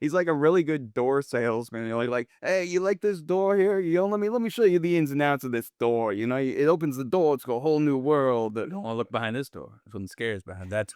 He's like a really good door salesman. You're like, hey, you like this door here? You know, let me show you the ins and outs of this door. You know, it opens the door to a whole new world. Don't want to look behind this door. There's something scary behind that.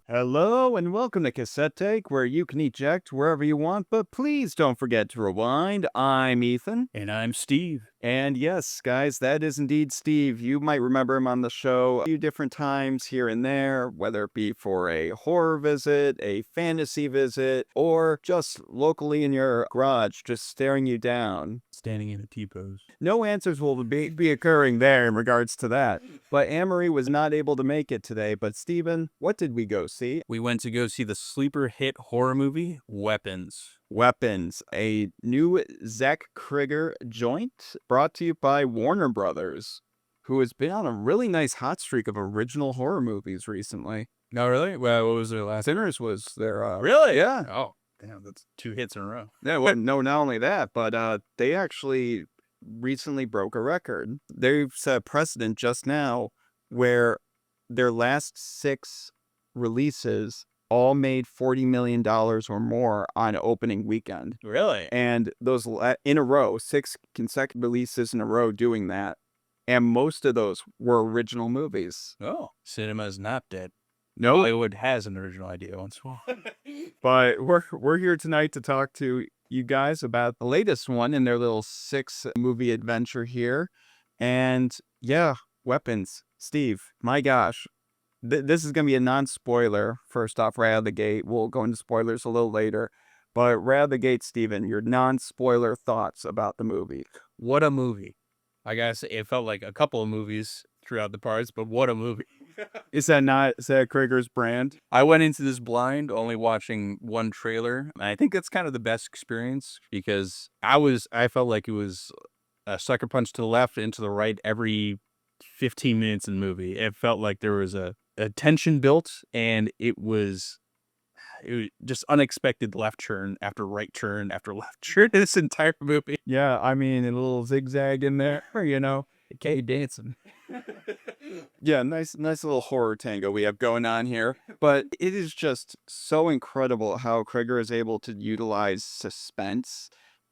Hello and welcome to Cassette Take, where you can eject wherever you want, but please don't forget to rewind. I'm Ethan. And I'm Steve. And yes, guys, that is indeed Steve. You might remember him on the show a few different times here and there, whether it be for a horror visit, a fantasy visit, or just locally in your garage, just staring you down. Standing in a T-pose. No answers will be occurring there in regards to that. But Annmarie was not able to make it today. But Steven, what did we go see? We went to go see the sleeper hit horror movie, Weapons. Weapons, a new Zach Cregger joint brought to you by Warner Brothers, who has been on a really nice hot streak of original horror movies recently. No, really? Well, what was their last? Sinners was their... Really? Yeah. Oh, damn, that's 2 hits in a row. Yeah, well, no, not only that, but they actually recently broke a record. They've set a precedent just now where their last 6 releases all made $40 million or more on opening weekend. Really? And those in a row, 6 consecutive releases in a row doing that. And most of those were original movies. Oh, cinema is not dead. No, Hollywood has an original idea once in a while. but we're here tonight to talk to you guys about the latest one in their little 6 movie adventure here. And yeah, Weapons. Steve, my gosh. This is going to be a non-spoiler, first off, right out of the gate. We'll go into spoilers a little later. But right out of the gate, Steven, your non-spoiler thoughts about the movie. What a movie. I gotta say, it felt like a couple of movies throughout the parts, but what a movie. Is that Cregger's brand? I went into this blind, only watching one trailer. And I think that's kind of the best experience because I felt like it was a sucker punch to the left and to the right every 15 minutes in the movie. It felt like there was a tension built, and it was just unexpected left turn after right turn after left turn in this entire movie. Yeah, I mean, a little zigzag in there, you know. Okay, dancing. Yeah, nice little horror tango we have going on here. But it is just so incredible how Cregger is able to utilize suspense.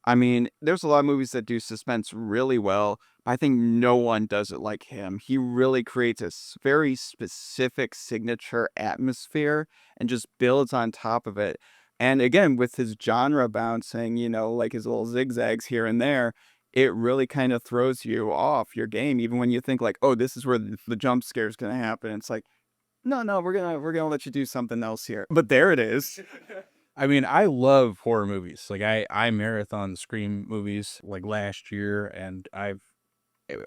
I mean, there's a lot of movies that do suspense really well. But I think no one does it like him. He really creates a very specific signature atmosphere and just builds on top of it. And again, with his genre bouncing, you know, like his little zigzags here and there, it really kind of throws you off your game, even when you think like, oh, this is where the jump scare is going to happen. It's like, no, we're gonna let you do something else here. But there it is. I mean, I love horror movies. Like I marathon Scream movies like last year, and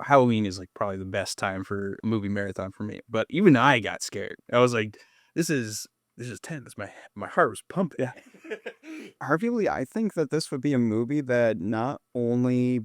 Halloween is like probably the best time for a movie marathon for me. But even I got scared. I was like, this is tense. My heart was pumping. Yeah. Arguably, I think that this would be a movie that not only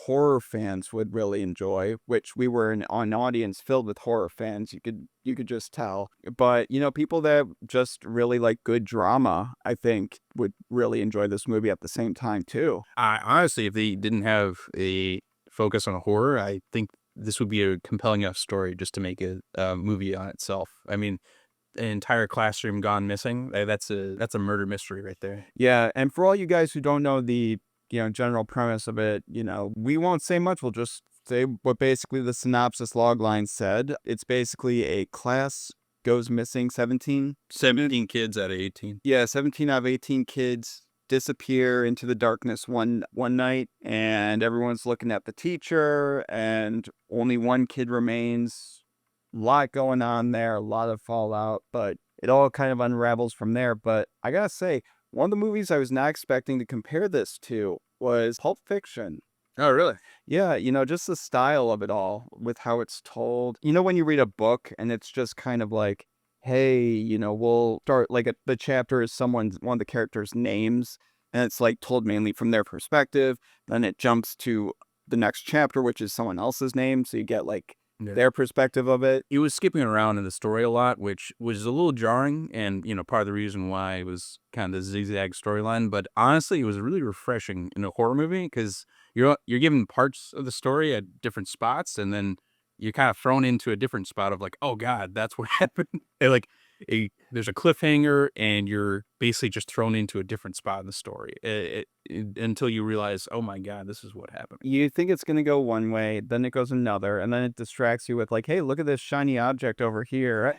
horror fans would really enjoy, which we were an audience filled with horror fans, you could just tell. But, you know, people that just really like good drama, I think, would really enjoy this movie at the same time, too. I honestly, if they didn't have a focus on horror, I think this would be a compelling enough story just to make a movie on itself. I mean, an entire classroom gone missing. That's a murder mystery right there. Yeah, and for all you guys who don't know the, you know, general premise of it, you know, we won't say much. We'll just say what basically the synopsis logline said. It's basically a class goes missing, 17 kids out of 18. Yeah, 17 out of 18 kids disappear into the darkness one night, and everyone's looking at the teacher, and only one kid remains. A lot going on there, a lot of fallout, but it all kind of unravels from there. But I gotta say, one of the movies I was not expecting to compare this to was Pulp Fiction. Oh, really? Yeah, you know, just the style of it all with how it's told. You know, when you read a book and it's just kind of like, hey, you know, we'll start like the chapter is one of the characters' names, and it's like told mainly from their perspective. Then it jumps to the next chapter, which is someone else's name. So you get like their perspective of it. It was skipping around in the story a lot, which was a little jarring, and you know, part of the reason why it was kind of the zigzag storyline. But honestly, it was really refreshing in a horror movie because you're given parts of the story at different spots, and then you're kind of thrown into a different spot of like, oh God, that's what happened. And like there's a cliffhanger, and you're basically just thrown into a different spot in the story until you realize, oh my God, this is what happened. You think it's going to go one way, then it goes another, and then it distracts you with like, hey, look at this shiny object over here.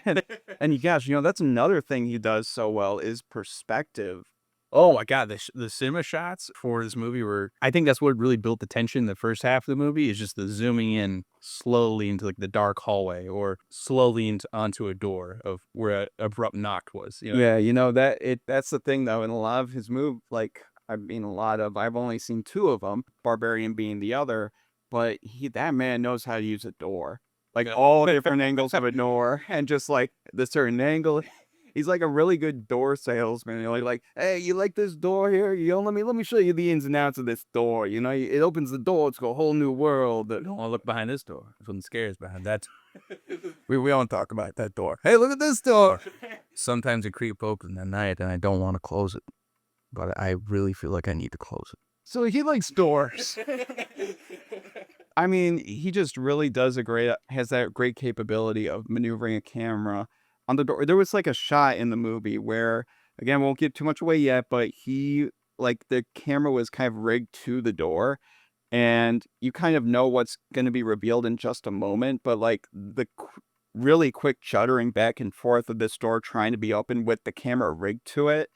And gosh, that's another thing he does so well is perspective. Oh my God, the cinema shots for this movie were, I think that's what really built the tension in the first half of the movie, is just the zooming in slowly into like the dark hallway, or slowly onto a door of where a abrupt knock was. Yeah, that's the thing though. In a lot of his like, I've only seen two of them, Barbarian being the other, but that man knows how to use a door. Like all different angles of a door, and just like the certain angle. He's like a really good door salesman. You're like, hey, you like this door here? Let me show you the ins and outs of this door. It opens the door to a whole new world. Don't want to look behind this door. Something scares behind that. We don't talk about that door. Hey, look at this door. Sometimes it creep open at night, and I don't want to close it, but I really feel like I need to close it. So he likes doors. I mean, he just really has that great capability of maneuvering a camera on the door. There was like a shot in the movie where, again, won't give too much away yet, but the camera was kind of rigged to the door, and you kind of know what's going to be revealed in just a moment, but like really quick juddering back and forth of this door trying to be open with the camera rigged to it,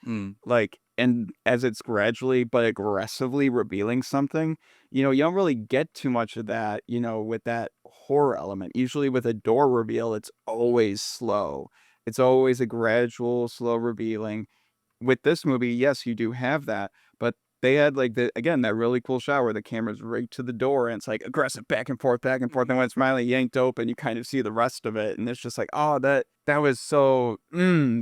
like, and as it's gradually but aggressively revealing something, you don't really get too much of that, with that horror element. Usually with a door reveal, it's always slow. It's always a gradual, slow revealing. With this movie, yes, you do have that, but they had like that really cool shot where the camera's rigged to the door and it's like aggressive back and forth, and when it's finally yanked open, you kind of see the rest of it, and it's just like, oh, that was so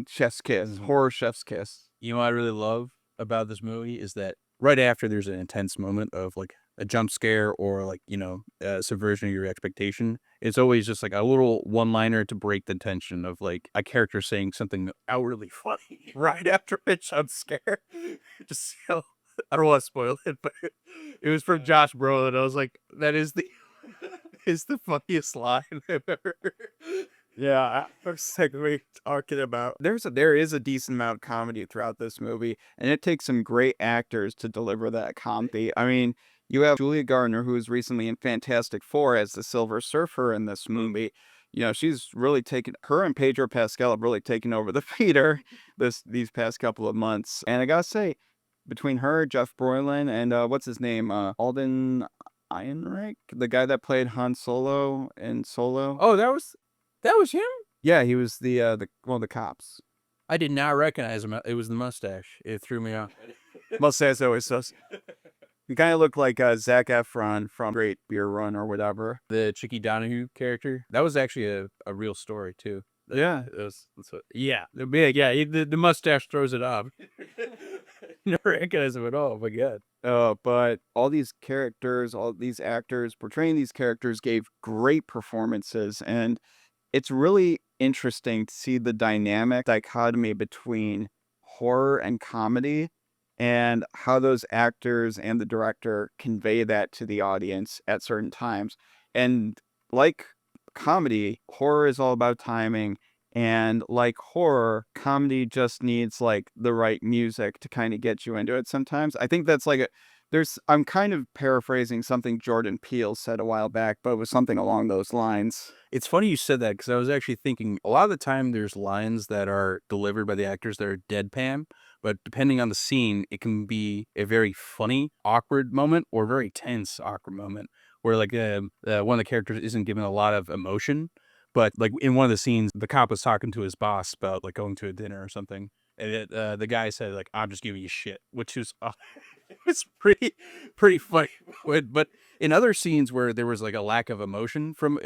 chef's kiss, horror chef's kiss. You know what I really love about this movie is that right after there's an intense moment of like a jump scare or like, a subversion of your expectation, it's always just like a little one-liner to break the tension of like a character saying something outwardly funny right after a jump scare. Just, I don't want to spoil it, but it was from Josh Brolin. I was like, that is the funniest line I've ever heard. Yeah, I was like, we talking about. There is a decent amount of comedy throughout this movie, and it takes some great actors to deliver that comedy. I mean, you have Julia Gardner, who was recently in Fantastic Four as the Silver Surfer in this movie. She's really her and Pedro Pascal have really taken over the theater these past couple of months. And I gotta say, between her, Jeff Brolin, and what's his name, Alden Ehrenreich, the guy that played Han Solo in Solo. Oh, that was him? Yeah, he was the one of the cops. I did not recognize him. It was the mustache. It threw me off. Mustache always sus. He kind of looked like Zach Efron from Great Beer Run or whatever. The Chicky Donahue character. That was actually a real story too. Yeah. The mustache throws it off. Never recognize him at all. Oh my God. But all these characters, all these actors portraying these characters gave great performances, and it's really interesting to see the dynamic dichotomy between horror and comedy, and how those actors and the director convey that to the audience at certain times. And like comedy, horror is all about timing. And like horror, comedy just needs like the right music to kind of get you into it sometimes. I think that's like I'm kind of paraphrasing something Jordan Peele said a while back, but it was something along those lines. It's funny you said that, because I was actually thinking a lot of the time there's lines that are delivered by the actors that are deadpan, but depending on the scene, it can be a very funny, awkward moment or very tense, awkward moment where like one of the characters isn't given a lot of emotion. But like in one of the scenes, the cop was talking to his boss about like going to a dinner or something. And the guy said like, I'm just giving you shit, which was it was pretty funny. But in other scenes where there was like a lack of emotion from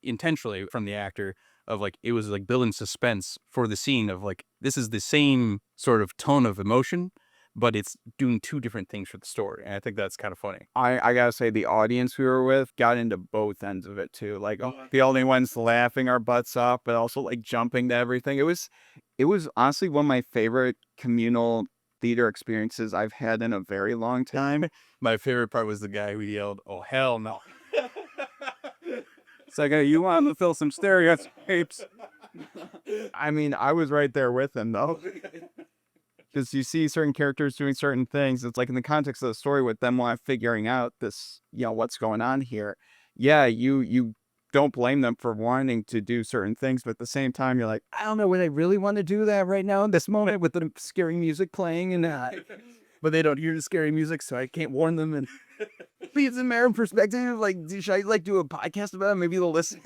intentionally from the actor, of like, it was like building suspense for the scene of like, this is the same sort of tone of emotion, but it's doing two different things for the story. And I think that's kind of funny. I gotta say, the audience we were with got into both ends of it too. Like, the only ones laughing our butts off, but also like jumping to everything. It was honestly one of my favorite communal theater experiences I've had in a very long time. My favorite part was the guy who yelled, "Oh, hell no." It's like, you want to fill some stereotypes. I mean, I was right there with him though. Because you see certain characters doing certain things. It's like in the context of the story with them figuring out this, what's going on here. Yeah, you don't blame them for wanting to do certain things, but at the same time, you're like, I don't know, would I really want to do that right now in this moment with the scary music playing and but they don't hear the scary music, so I can't warn them. And please, in their perspective, like, should I like do a podcast about it? Maybe they'll listen.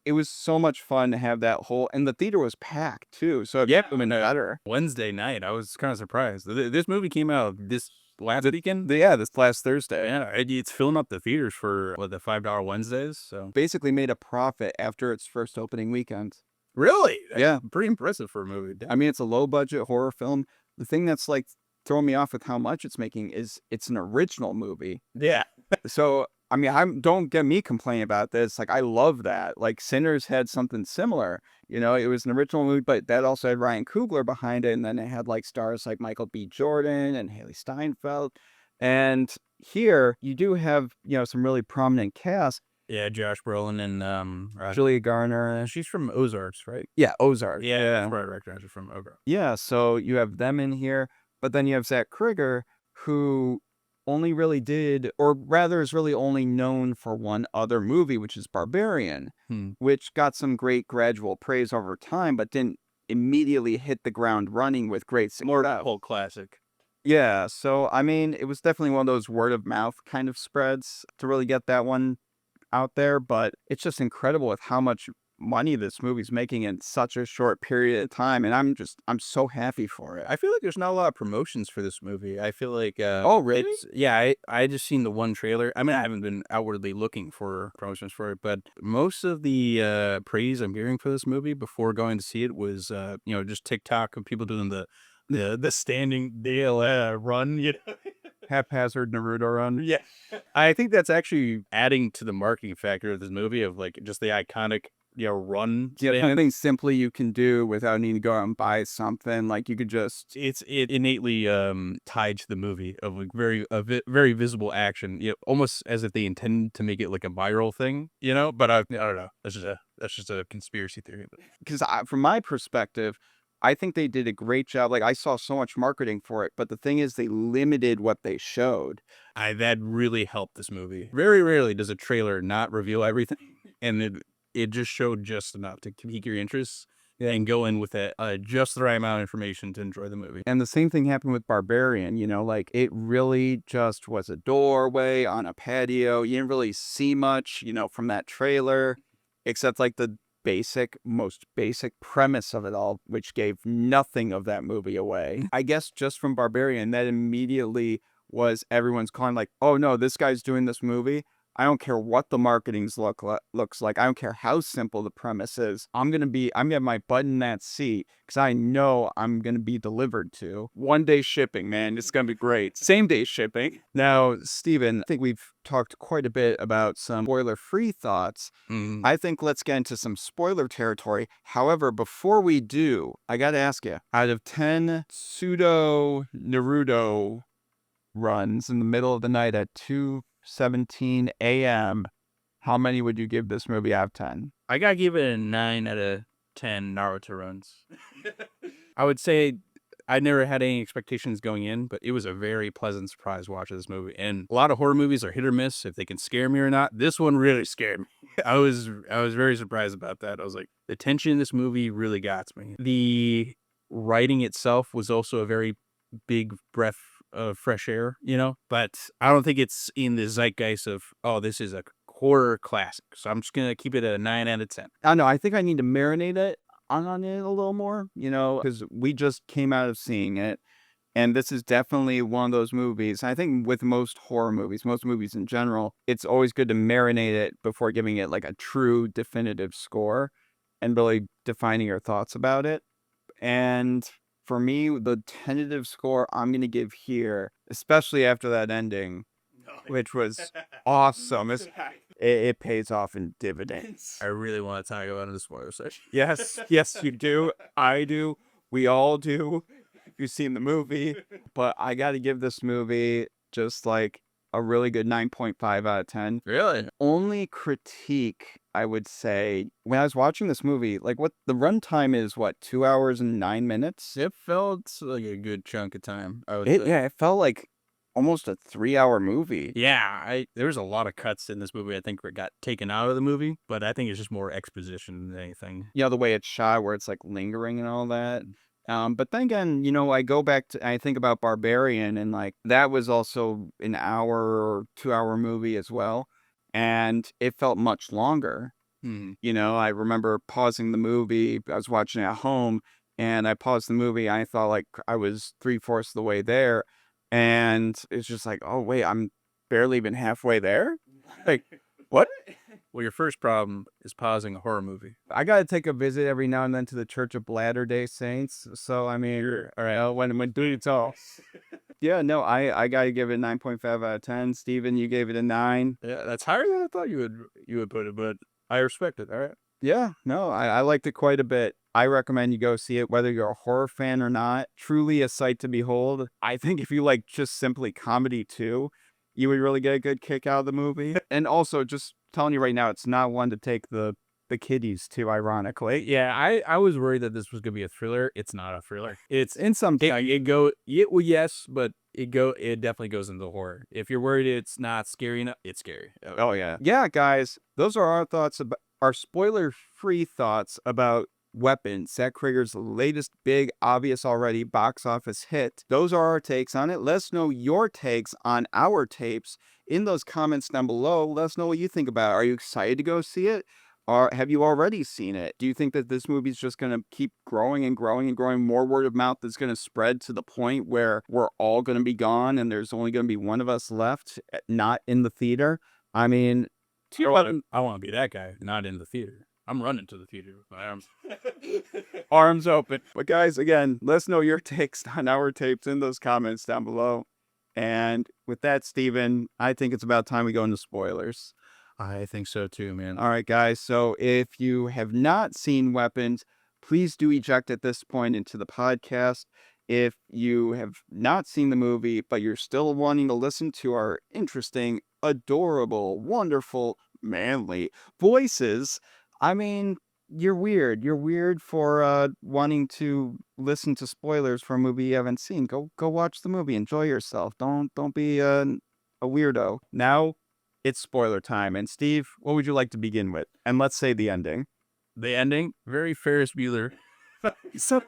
It was so much fun to have that whole, and the theater was packed too. So Yeah, I mean, better. Wednesday night, I was kind of surprised. This movie came out this last weekend. Yeah, this last Thursday. Yeah, it's filling up the theaters for the $5 Wednesdays. So Basically made a profit after its first opening weekend. really, Yeah. pretty impressive for a movie. I mean, it's a low budget horror film. The thing that's like throwing me off with how much it's making is it's an original movie. Yeah, So I mean, don't get me complaining about this. Like, I love that. Like, Sinners had something similar. It was an original movie, but that also had Ryan Coogler behind it, and then it had like stars like Michael B. Jordan and Haley Steinfeld. And here you do have some really prominent cast. yeah, Josh Brolin and Julia Garner. she's from Ozarks, right? Yeah, Ozark. Yeah, that's where I recognize her from. Ozarks. Yeah, so you have them in here, but then you have Zach Cregger, who only really did, or rather is really only known for one other movie, which is Barbarian, which got some great gradual praise over time, but didn't immediately hit the ground running with great success. Whole classic. Yeah, so I mean, it was definitely one of those word of mouth kind of spreads to really get that one out there, but it's just incredible with how much money this movie's making in such a short period of time, and I'm so happy for it. I feel like there's not a lot of promotions for this movie. I feel like Oh, really? I just seen the one trailer. I mean, I haven't been outwardly looking for promotions for it, but most of the praise I'm hearing for this movie before going to see it was just TikTok of people doing the standing DLR run, Haphazard Naruto run. Yeah. I think that's actually adding to the marketing factor of this movie of like just the iconic run. Yeah, anything simply you can do without needing to go out and buy something. Like, you could just It innately tied to the movie of like very visible action, almost as if they intended to make it like a viral thing, But I don't know. That's just a conspiracy theory. because from my perspective, I think they did a great job. Like, I saw so much marketing for it, but the thing is, they limited what they showed. That really helped this movie. Very rarely does a trailer not reveal everything, and it just showed just enough to pique your interest and go in with just the right amount of information to enjoy the movie. And the same thing happened with Barbarian, like it really just was a doorway on a patio. You didn't really see much, from that trailer, except like the most basic premise of it all, which gave nothing of that movie away. I guess just from Barbarian, that immediately was everyone's calling like, oh no, this guy's doing this movie. I don't care what the marketing's looks like. I don't care how simple the premise is. I'm gonna have my butt in that seat because I know I'm gonna be delivered to. 1-day shipping, man. It's gonna be great. Same day shipping. Now, Steven, I think we've talked quite a bit about some spoiler-free thoughts. I think let's get into some spoiler territory. However, before we do, I gotta ask you, out of 10 pseudo Naruto runs in the middle of the night at 2:17 a.m., how many would you give this movie out of 10? I gotta give it a 9 out of 10 Naruto runs. I would say I never had any expectations going in, but it was a very pleasant surprise watching this movie. And a lot of horror movies are hit or miss if they can scare me or not. This one really scared me. I was very surprised about that. I was like, the tension in this movie really got me. The writing itself was also a very big breath of fresh air, but I don't think it's in the zeitgeist of, oh, this is a horror classic. So I'm just going to keep it at a 9 out of 10. I don't know. I think I need to marinate it on it a little more, because we just came out of seeing it. And this is definitely one of those movies. I think with most horror movies, most movies in general, it's always good to marinate it before giving it like a true definitive score and really defining your thoughts about it. And for me, the tentative score I'm going to give here, especially after that ending, which was awesome. It pays off in dividends. I really want to talk about it in the spoiler section. Yes, you do. I do. We all do. You've seen the movie. But I got to give this movie just like a really good 9.5 out of 10. Really? Only critique I would say when I was watching this movie, like what the runtime is, what, 2 hours and 9 minutes? It felt like a good chunk of time, I would say. Yeah, it felt like almost a 3 hour movie. Yeah, there was a lot of cuts in this movie I think that got taken out of the movie, but I think it's just more exposition than anything. You know, the way it's shot where it's like lingering and all that. But then again, you know, I go back to, I think about Barbarian, and like that was also an hour or 2 hour movie as well. And it felt much longer. Mhm. You know, I remember pausing the movie. I was watching it at home, and I paused the movie. I thought like I was 3/4 of the way there. And it's just like, oh, wait, I'm barely even halfway there. Like, what? Well, your first problem is pausing a horror movie. I gotta take a visit every now and then to the Church of Latter-day Saints. So I mean, Sure. all right, when doing it all. Yeah, no, I gotta give it 9.5 out of 10. Steven, you gave it a 9. Yeah, that's higher than I thought you would put it, but I respect it. All right. Yeah, no, I liked it quite a bit. I recommend you go see it, whether you're a horror fan or not. Truly a sight to behold. I think if you like just simply comedy too, you would really get a good kick out of the movie. And also, just telling you right now, it's not one to take the kiddies to, ironically. Yeah, I was worried that this was gonna be a thriller. It's not a thriller. It's In some well, yes, but it definitely goes into horror. If you're worried it's not scary enough, it's scary. Oh yeah. Yeah, guys, those are our thoughts about our spoiler-free thoughts about Weapon, Zach Cregger's latest big, obvious already box office hit. Those are our takes on it. Let us know your takes on our tapes in those comments down below. Let us know what you think about it. Are you excited to go see it? Or have you already seen it? Do you think that this movie's just going to keep growing and growing and growing? More word of mouth is going to spread to the point where we're all going to be gone and there's only going to be one of us left, not in the theater? I mean, I want to be that guy, not in the theater. I'm running to the theater with my arms. arms open. But guys, again, let us know your takes on our tapes in those comments down below. And with that, Steven, I think it's about time we go into spoilers. I think so too, man. All right, guys. So if you have not seen Weapons, please do eject at this point into the podcast. If you have not seen the movie, but you're still wanting to listen to our interesting, adorable, wonderful, manly voices, I mean, you're weird. You're weird for wanting to listen to spoilers for a movie you haven't seen. Go watch the movie. Enjoy yourself. Don't be a weirdo. Now it's spoiler time. And Steve, what would you like to begin with? And let's say the ending. The ending, very Ferris Bueller. So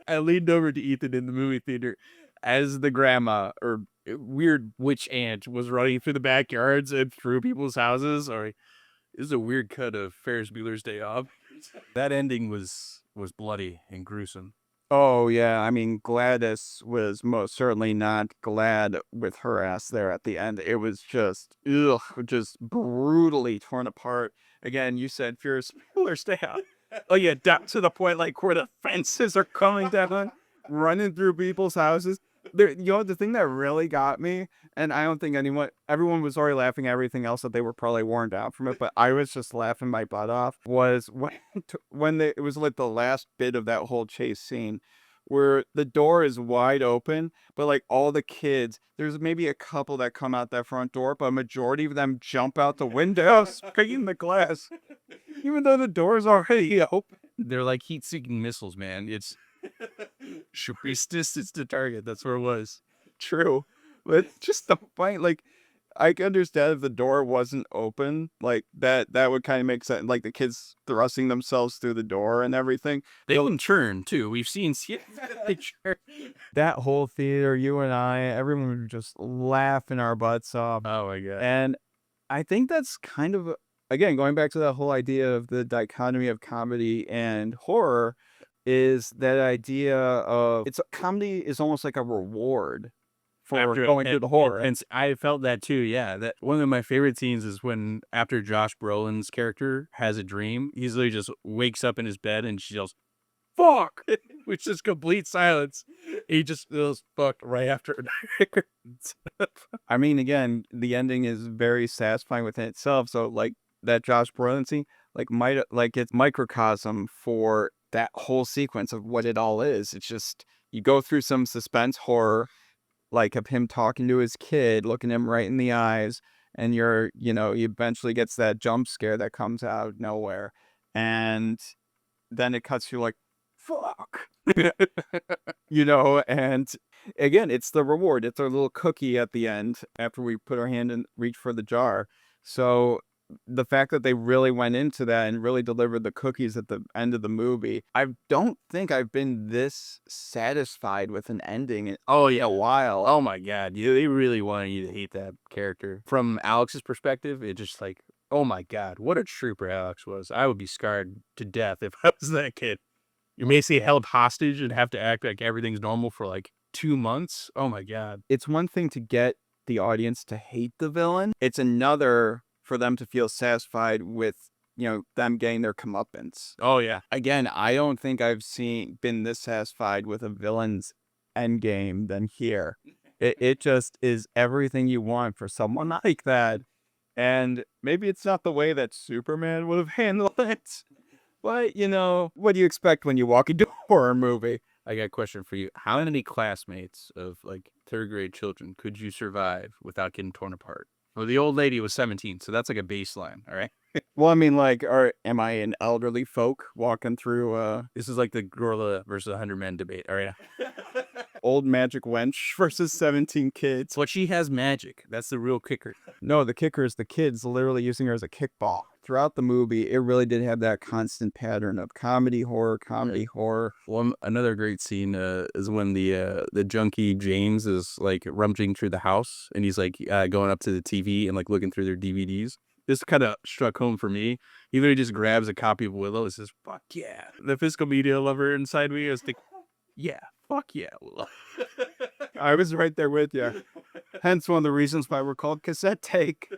I leaned over to Ethan in the movie theater as the grandma or weird witch aunt was running through the backyards and through people's houses. Or this is a weird cut of Ferris Bueller's Day Off. That ending was bloody and gruesome. oh yeah, I mean Gladys was most certainly not glad with her ass there at the end. It was just just brutally torn apart. Again, you said Fierce Bueller's Day Off. Oh yeah, down to the point like where the fences are coming down, running through people's houses. There, you know, the thing that really got me, and I don't think everyone was already laughing at everything else that they were probably worn down from it, but I was just laughing my butt off, was when it was like the last bit of that whole chase scene where the door is wide open, but like all the kids, there's maybe a couple that come out that front door, but a majority of them jump out the window, spraying the glass, even though the door is already open. They're like heat-seeking missiles, man. It's distance to target. That's where it was. True. But just the point, like, I can understand if the door wasn't open, like that would kind of make sense. Like the kids thrusting themselves through the door and everything. They can churn too. We've seen they churn. That whole theater, you and I, everyone was just laughing our butts off. Oh my god. And I think that's kind of, again, going back to that whole idea of the dichotomy of comedy and horror, is that idea of comedy is almost like a reward for going through the horror. And I felt that too, yeah. That one of my favorite scenes is when after Josh Brolin's character has a dream, he literally just wakes up in his bed and she yells, "Fuck!" Which is complete silence. He just feels fucked right after. I mean, again, the ending is very satisfying within itself. So, like that Josh Brolin scene, it's microcosm for that whole sequence of what it all is. It's just you go through some suspense horror, like of him talking to his kid, looking him right in the eyes, and he eventually gets that jump scare that comes out of nowhere. And then it cuts you like, fuck. And again, it's the reward. It's our little cookie at the end after we put our hand and reach for the jar. So the fact that they really went into that and really delivered the cookies at the end of the movie, I don't think I've been this satisfied with an ending in Oh a yeah. while. Oh my God. They really wanted you to hate that character. From Alex's perspective, it just like, oh my God, what a trooper Alex was. I would be scarred to death if I was that kid. You're basically held hostage and have to act like everything's normal for like 2 months. Oh my God. It's one thing to get the audience to hate the villain. It's another for them to feel satisfied with, them getting their comeuppance. Oh yeah. Again, I don't think I've been this satisfied with a villain's end game than here. It just is everything you want for someone like that. And maybe it's not the way that Superman would have handled it. But, what do you expect when you walk into a horror movie? I got a question for you. How many classmates of like third grade children could you survive without getting torn apart? Well, the old lady was 17, so that's like a baseline. All right. Well, I mean, am I an elderly folk walking through This is like the gorilla versus 100 men debate. All right. old magic wench versus 17 kids? But she has magic. That's the real kicker. No, the kicker is the kids literally using her as a kickball. Throughout the movie, it really did have that constant pattern of comedy, horror, comedy, horror. Another great scene is when the junkie James is like rummaging through the house and he's like going up to the TV and like looking through their DVDs. This kind of struck home for me. He literally just grabs a copy of Willow and says, "Fuck yeah!" The physical media lover inside me is like, "Yeah, fuck yeah, Willow." I was right there with you. Hence one of the reasons why we're called Cassette Take.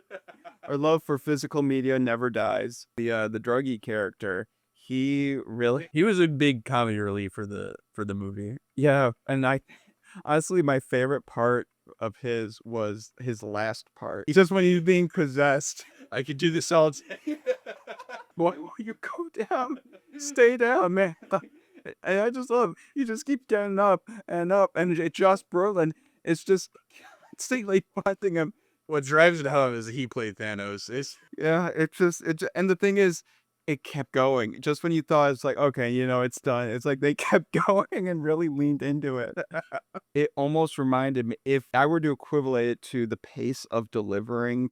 Our love for physical media never dies. The druggie character, he was a big comedy relief for the movie. Yeah, and honestly, my favorite part of his was his last part. Just when he's being possessed. I could do this all day. Boy, will you go down? Stay down, man. And I just love, you just keep getting up, and Josh Brolin is just constantly fighting him. What drives it home is he played Thanos. And the thing is, it kept going. Just when you thought it's like, okay, it's done. It's like they kept going and really leaned into it. It almost reminded me, if I were to equivalent it to the pace of delivering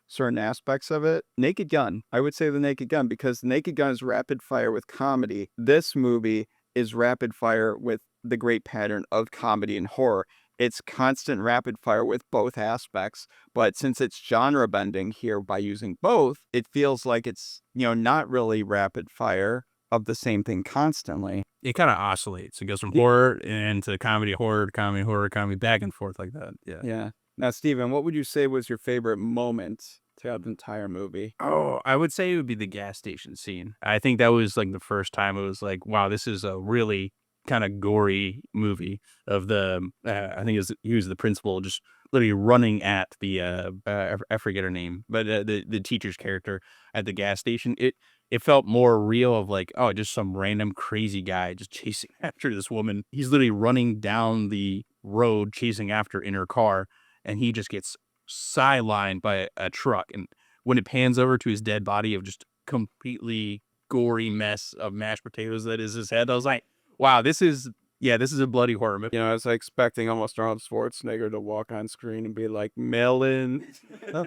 certain aspects of it, Naked Gun. I would say the Naked Gun, because the Naked Gun is rapid fire with comedy. This movie is rapid fire with the great pattern of comedy and horror. It's constant rapid fire with both aspects, but since it's genre bending here by using both, it feels like it's, not really rapid fire of the same thing constantly. It kind of oscillates. It goes from horror into comedy, horror, comedy, back and forth like that. Yeah. Yeah. Now, Steven, what would you say was your favorite moment throughout the entire movie? Oh, I would say it would be the gas station scene. I think that was like the first time it was like, wow, this is a really kind of gory movie of I think he was the principal just literally running at the I forget her name, but the teacher's character at the gas station. It felt more real of like, oh, just some random crazy guy just chasing after this woman. He's literally running down the road chasing after in her car, and he just gets sidelined by a truck. And when it pans over to his dead body of just completely gory mess of mashed potatoes that is his head, I was like, wow, this is a bloody horror movie. I was expecting almost Arnold Schwarzenegger to walk on screen and be like, Melon.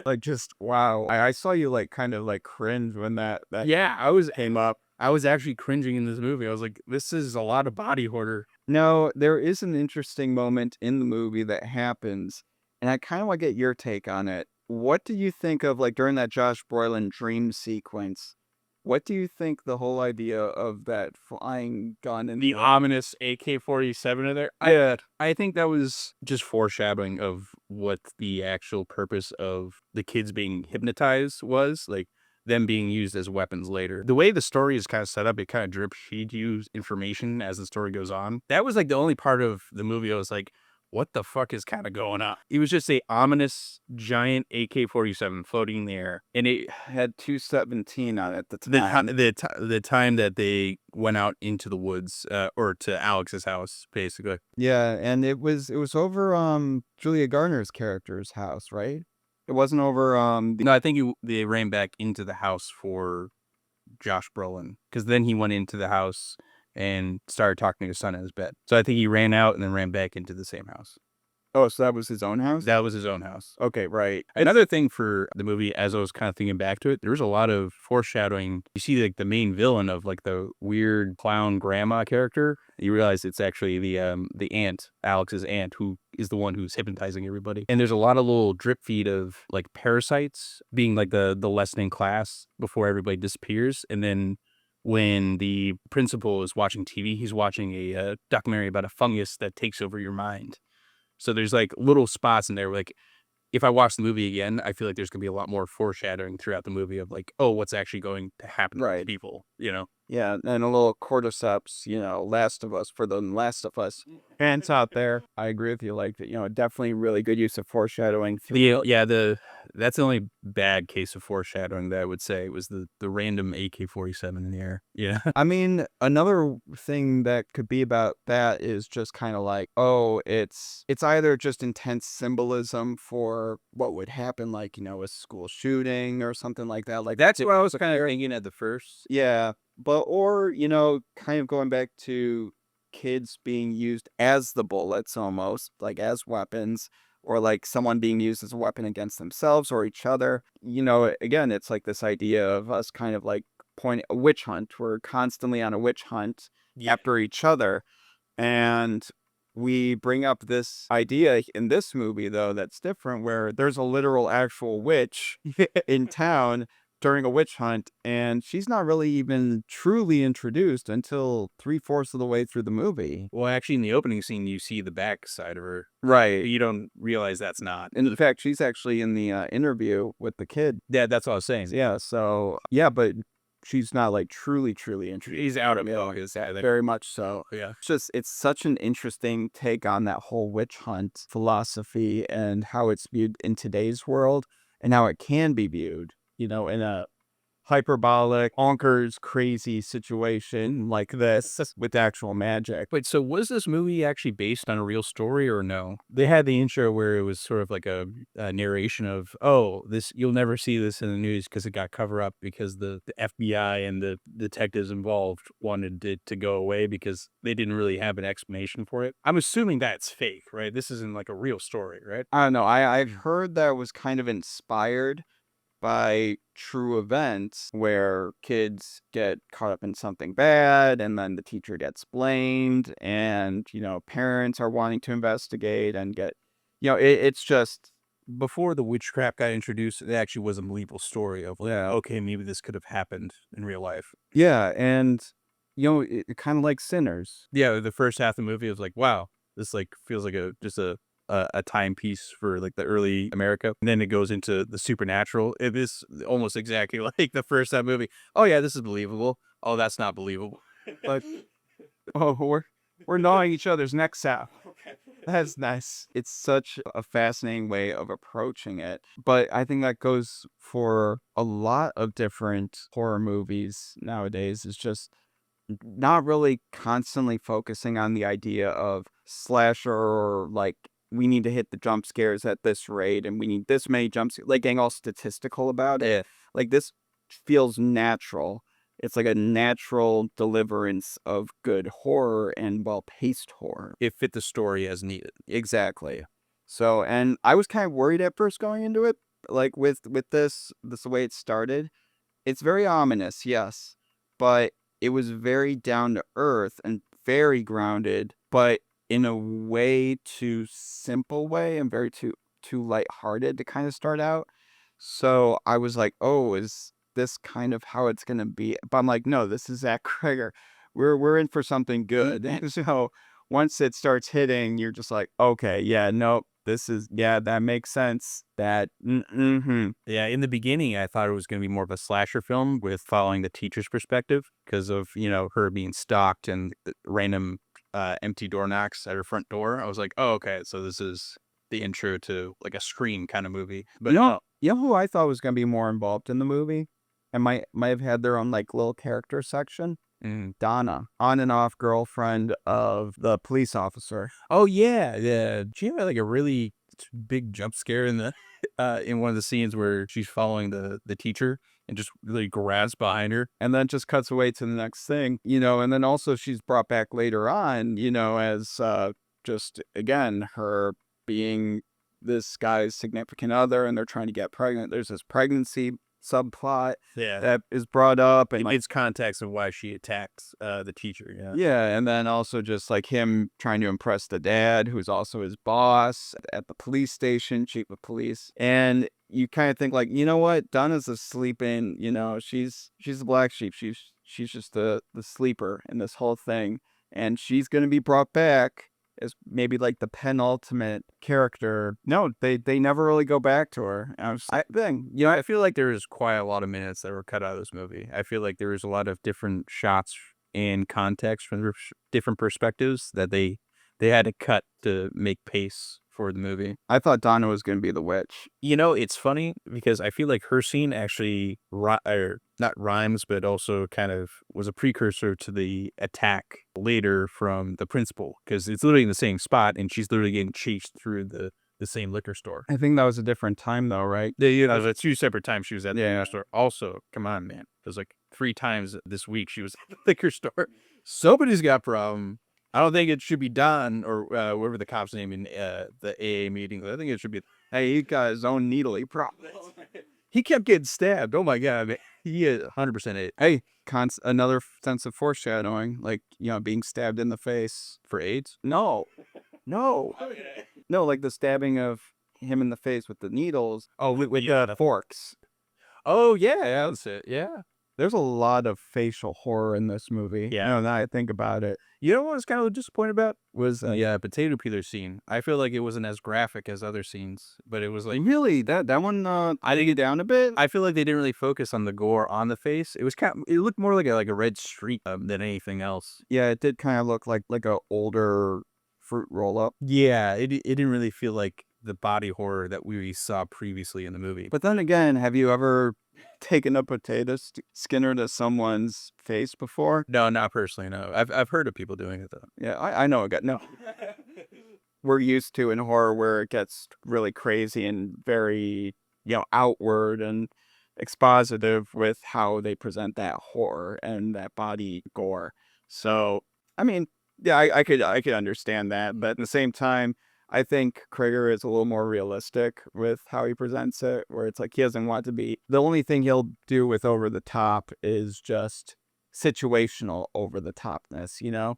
Like, just, wow. I saw you, like, kind of, like, cringe when that came up. I was actually cringing in this movie. I was like, this is a lot of body horror. No, there is an interesting moment in the movie that happens, and I kind of want to get your take on it. What do you think of, like, during that Josh Brolin dream sequence? What do you think the whole idea of that flying gun and the ominous AK-47 in there? Yeah. I think that was just foreshadowing of what the actual purpose of the kids being hypnotized was, like them being used as weapons later. The way the story is kind of set up, it kind of drip feeds you information as the story goes on. That was like the only part of the movie I was like, what the fuck is kind of going on? It was just a ominous giant AK-47 floating in the air, and it had 217 on it at the time. The time that they went out into the woods, or to Alex's house, basically. Yeah, and it was over Julia Garner's character's house, right? It wasn't over No, I think they ran back into the house for Josh Brolin, because then he went into the house and started talking to his son in his bed. So I think he ran out and then ran back into the same house. Oh, so that was his own house? That was his own house. Okay, right. Another thing for the movie, as I was kind of thinking back to it, there was a lot of foreshadowing. You see, like, the main villain of, like, the weird clown grandma character. You realize it's actually the aunt, Alex's aunt, who is the one who's hypnotizing everybody. And there's a lot of little drip feed of, like, parasites being, like, the lesson in class before everybody disappears. And then when the principal is watching TV, he's watching a documentary about a fungus that takes over your mind. So there's, like, little spots in there where, like, if I watch the movie again, I feel like there's gonna be a lot more foreshadowing throughout the movie of, like, oh, what's actually going to happen to Right. people, you know? Yeah, and a little cordyceps, Last of Us for the Last of Us fans out there. I agree with you. Like, definitely really good use of foreshadowing. That's the only bad case of foreshadowing that I would say was the random AK-47 in the air. Yeah. I mean, another thing that could be about that is just kind of like, oh, it's either just intense symbolism for what would happen, like, a school shooting or something like that. Like, That's what I was kind of thinking at the first. yeah, but or, kind of going back to kids being used as the bullets almost, like as weapons, or like someone being used as a weapon against themselves or each other. Again, it's like this idea of us kind of like point a witch hunt. We're constantly on a witch hunt Yeah. after each other. And we bring up this idea in this movie, though, that's different, where there's a literal actual witch in town during a witch hunt, and she's not really even truly introduced until 3/4 of the way through the movie. Well, actually, in the opening scene, you see the back side of her. Right. You don't realize that's not. And in fact, she's actually in the interview with the kid. Yeah, that's what I was saying. Yeah, so, yeah, but she's not like truly introduced. He's out of Yeah, focus. Yeah, very much so. yeah. It's such an interesting take on that whole witch hunt philosophy and how it's viewed in today's world and how it can be viewed, in a hyperbolic, bonkers, crazy situation like this with actual magic. Wait, so was this movie actually based on a real story or no? They had the intro where it was sort of like a narration of, oh, this you'll never see this in the news because it got covered up because the FBI and the detectives involved wanted it to go away because they didn't really have an explanation for it. I'm assuming that's fake, right? This isn't like a real story, right? I don't know. I've heard that it was kind of inspired by true events where kids get caught up in something bad and then the teacher gets blamed and, parents are wanting to investigate and get, it's just, Before the witchcraft got introduced, it actually was a believable story of, yeah, okay, maybe this could have happened in real life. yeah. And, it kind of like Sinners. Yeah, the first half of the movie was like, wow, this like feels like a timepiece for like the early America. And then it goes into the supernatural. It is almost exactly like the first half movie. Oh yeah, this is believable. Oh, that's not believable. But, oh, we're gnawing each other's necks out. That's nice. It's such a fascinating way of approaching it. But I think that goes for a lot of different horror movies nowadays, is just not really constantly focusing on the idea of slasher or like we need to hit the jump scares at this rate and we need this many jump scares, like getting all statistical about it. Like this feels natural. It's like a natural deliverance of good horror and well-paced horror. It fit the story as needed. Exactly. So, and I was kind of worried at first going into it, like with this the way it started. It's very ominous, yes, but it was very down to earth and very grounded, but in a way too simple way and very too lighthearted to kind of start out. So I was like, "Oh, is this kind of how it's gonna be?" But I'm like, "No, this is Zach Cregger. We're in for something good." And so once it starts hitting, you're just like, "Okay, yeah, nope, that makes sense. Yeah, in the beginning, I thought it was going to be more of a slasher film with following the teacher's perspective because of, her being stalked and the random empty door knocks at her front door. I was like, oh, okay, so this is the intro to like a Scream kind of movie. But no, You know who I thought was gonna be more involved in the movie and might have had their own like little character section? Donna, on and off girlfriend of the police officer. oh yeah, she had like a really first big jump scare in the in one of the scenes where she's following the teacher and just really grabs behind her. And then just cuts away to the next thing, and then also she's brought back later on, as just again, her being this guy's significant other and they're trying to get pregnant. There's this pregnancy subplot Yeah. that is brought up, and It's context of why she attacks the teacher. Yeah. yeah, and then also just like him trying to impress the dad, who's also his boss at the police station, chief of police. And you kind of think like, you know what, Donna's a sleeping, she's the black sheep. She's just the sleeper in this whole thing, and she's gonna be brought back as maybe like the penultimate character. No, they never really go back to her. I feel like there was quite a lot of minutes that were cut out of this movie. I feel like there was a lot of different shots and context from different perspectives that they had to cut to make pace for the movie. I thought Donna was gonna be the witch. It's funny because I feel like her scene actually not rhymes, but also kind of was a precursor to the attack later from the principal, because it's literally in the same spot and she's literally getting chased through the same liquor store. I think that was a different time though, right? It was 2 separate times she was at the liquor store. Also, come on, man. There's like 3 times this week she was at the liquor store. Somebody's got a problem. I don't think it should be Don or whatever the cop's name in the AA meeting. I think it should be, Hey, he got his own needle. He probably. he kept getting stabbed. Oh my God, man. He 100% ate. Hey, another sense of foreshadowing, like, being stabbed in the face. For AIDS? No, no, no, like the stabbing of him in the face with the needles. Oh, with the forks. Oh, yeah, that's it. Yeah. There's a lot of facial horror in this movie. Yeah. Now I think about it. You know what I was kind of disappointed about? Was potato peeler scene. I feel like it wasn't as graphic as other scenes, but it was like, Really, that one, I think it down a bit. I feel like they didn't really focus on the gore on the face. It was it looked more like a red streak than anything else. Yeah, it did kind of look like a older fruit roll up. Yeah, it didn't really feel like the body horror that we saw previously in the movie. But then again, have you ever taken a potato skinner to someone's face before? No, not personally. No, I've heard of people doing it though. Yeah, I know it got no. We're used to in horror where it gets really crazy and very, outward and expositive with how they present that horror and that body gore. So, I mean, yeah, I could understand that, but at the same time, I think Cregger is a little more realistic with how he presents it, where it's like he doesn't want to be. The only thing he'll do with over the top is just situational over the topness,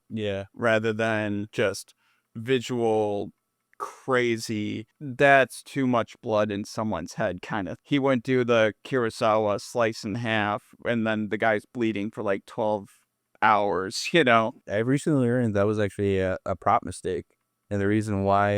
Yeah. rather than just visual crazy. That's too much blood in someone's head, kind of. He wouldn't do the Kurosawa slice in half, and then the guy's bleeding for like 12 hours, I've recently learned that was actually a prop mistake. And the reason why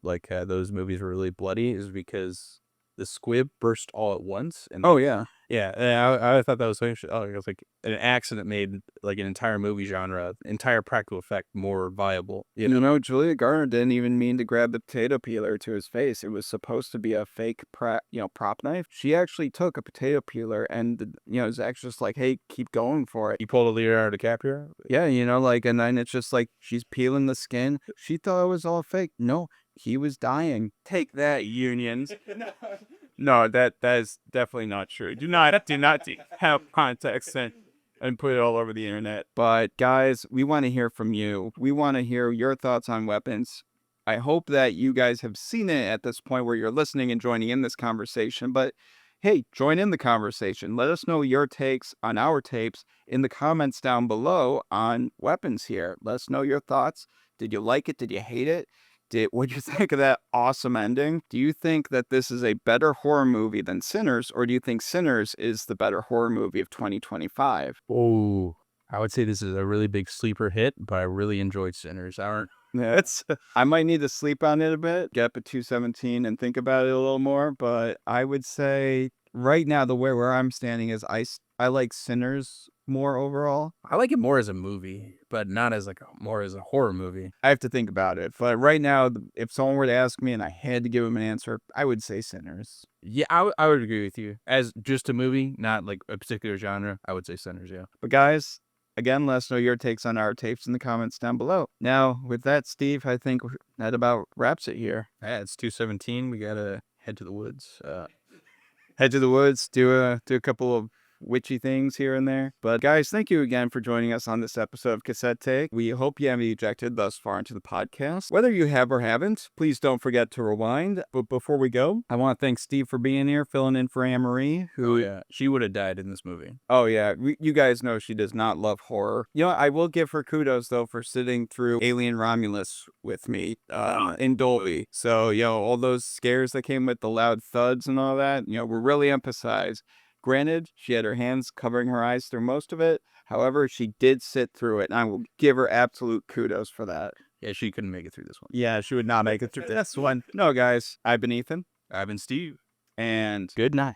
those movies were really bloody is because the squib burst all at once. And Oh, yeah. yeah, and I thought that was it was like an accident made like an entire movie genre, entire practical effect more viable. Julia Garner didn't even mean to grab the potato peeler to his face. It was supposed to be a fake prop knife. She actually took a potato peeler and, Zach's just like, hey, keep going for it. You pulled a Leonardo DiCaprio? Yeah, and then it's just like, she's peeling the skin. She thought it was all fake. No, he was dying. Take that, unions. No, that is definitely not true. Do not have context and put it all over the internet. But guys, we want to hear from you. We want to hear your thoughts on weapons. I hope that you guys have seen it at this point where you're listening and joining in this conversation. But hey, join in the conversation. Let us know your takes on our tapes in the comments down below on weapons here. Let us know your thoughts. Did you like it? Did you hate it? What'd you think of that awesome ending? Do you think that this is a better horror movie than Sinners, or do you think Sinners is the better horror movie of 2025? Oh, I would say this is a really big sleeper hit, but I really enjoyed Sinners. I might need to sleep on it a bit, get up at 2:17 and think about it a little more, but I would say right now the way where I'm standing is I like Sinners more overall. I like it more as a movie, but not as more as a horror movie. I have to think about it, but right now, if someone were to ask me and I had to give them an answer, I would say Sinners. Yeah, I would agree with you. As just a movie, not like a particular genre, I would say Sinners, yeah. But guys, Again, let us know your takes on our tapes in the comments down below. Now, with that, Steve, I think that about wraps it here. Yeah, it's 2:17. We gotta head to the woods. Head to the woods, do a couple of witchy things here and there. But guys, thank you again for joining us on this episode of Cassette Take. We hope you haven't ejected thus far into the podcast. Whether you have or haven't, please don't forget to rewind. But before we go, I want to thank Steve for being here, filling in for Annmarie, who... Oh, yeah. She would have died in this movie. Oh, yeah. You guys know she does not love horror. You know, I will give her kudos, though, for sitting through Alien Romulus with me in Dolby. So, all those scares that came with the loud thuds and all that, were really emphasized. Granted, she had her hands covering her eyes through most of it. However, she did sit through it, and I will give her absolute kudos for that. Yeah, she couldn't make it through this one. Yeah, she would not make it through this one. No, guys, I've been Ethan. I've been Steve. And good night.